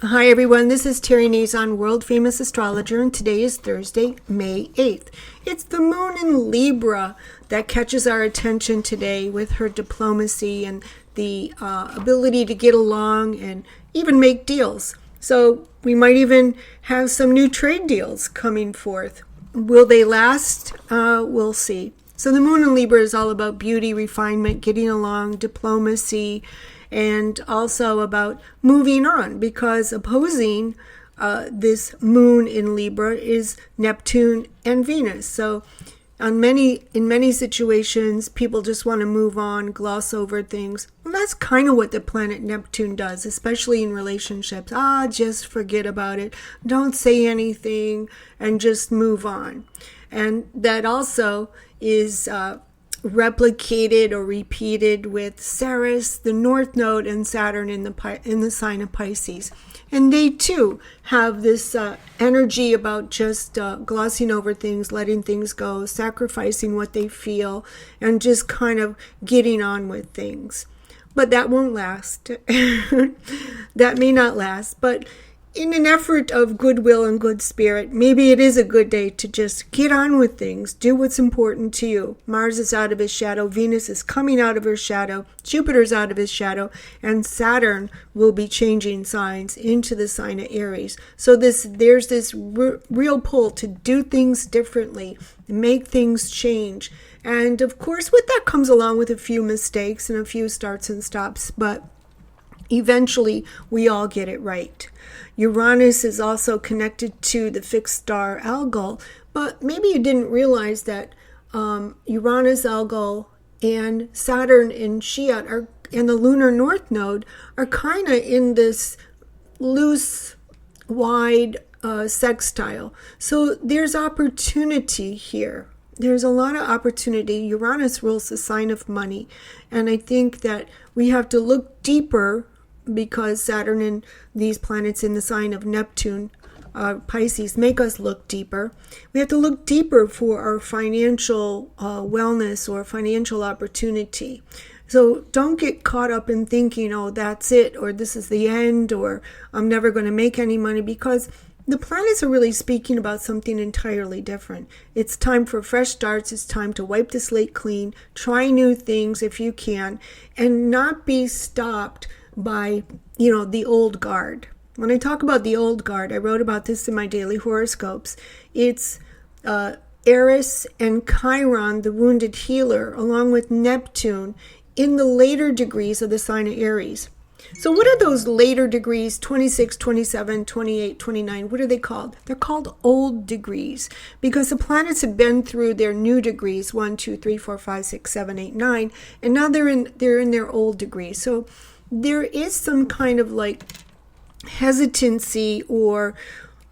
Hi everyone, this is Terry Nazon, world famous astrologer, and today is Thursday, May 8th. It's the moon in Libra that catches our attention today with her diplomacy and the ability to get along and even make deals. So we might even have some new trade deals coming forth. Will they last? We'll see. So the moon in Libra is all about beauty, refinement, getting along, diplomacy, and also about moving on, because opposing this moon in Libra is Neptune and Venus. So in many situations, people just want to move on, gloss over things. Well, that's kind of what the planet Neptune does, especially in relationships. Just forget about it. Don't say anything and just move on. And that also is replicated or repeated with Ceres, the North Node, and Saturn in the sign of Pisces. And they too have this energy about just glossing over things, letting things go, sacrificing what they feel, and just kind of getting on with things. But that won't last. That may not last. But in an effort of goodwill and good spirit, maybe it is a good day to just get on with things, do what's important to you. Mars is out of his shadow, Venus is coming out of her shadow, Jupiter's out of his shadow, and Saturn will be changing signs into the sign of Aries. So there's this real pull to do things differently, make things change. And of course, with that comes along with a few mistakes and a few starts and stops, but eventually we all get it right. Uranus is also connected to the fixed star Algol, but maybe you didn't realize that Uranus, Algol, and Saturn and Shiat and the lunar north node are kind of in this loose, wide sextile. So there's opportunity here. There's a lot of opportunity. Uranus rules the sign of money, and I think that we have to look deeper, because Saturn and these planets in the sign of Neptune, Pisces, make us look deeper. We have to look deeper for our financial wellness or financial opportunity. So don't get caught up in thinking, oh, that's it, or this is the end, or I'm never going to make any money, because the planets are really speaking about something entirely different. It's time for fresh starts. It's time to wipe the slate clean, try new things if you can, and not be stopped by, the old guard. When I talk about the old guard, I wrote about this in my daily horoscopes. It's Aries and Chiron, the wounded healer, along with Neptune in the later degrees of the sign of Aries. So what are those later degrees, 26, 27, 28, 29? What are they called? They're called old degrees, because the planets have been through their new degrees, 1, 2, 3, 4, 5, 6, 7, 8, 9, and now they're in their old degrees. So there is some kind of like hesitancy, or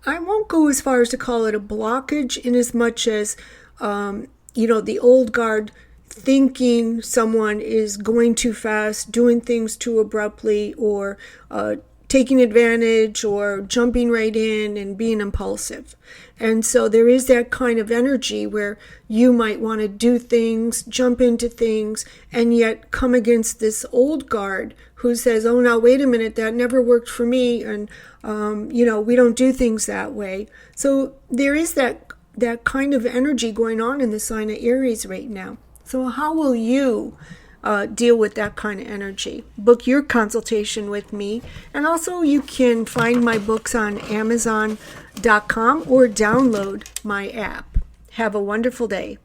I won't go as far as to call it a blockage, in as much as, the old guard thinking someone is going too fast, doing things too abruptly, or taking advantage, or jumping right in and being impulsive. And so there is that kind of energy where you might want to do things, jump into things, and yet come against this old guard who says, oh, now wait a minute, that never worked for me, and we don't do things that way. So there is that kind of energy going on in the sign of Aries right now. So how will you deal with that kind of energy? Book your consultation with me. And also you can find my books on Amazon.com or download my app. Have a wonderful day.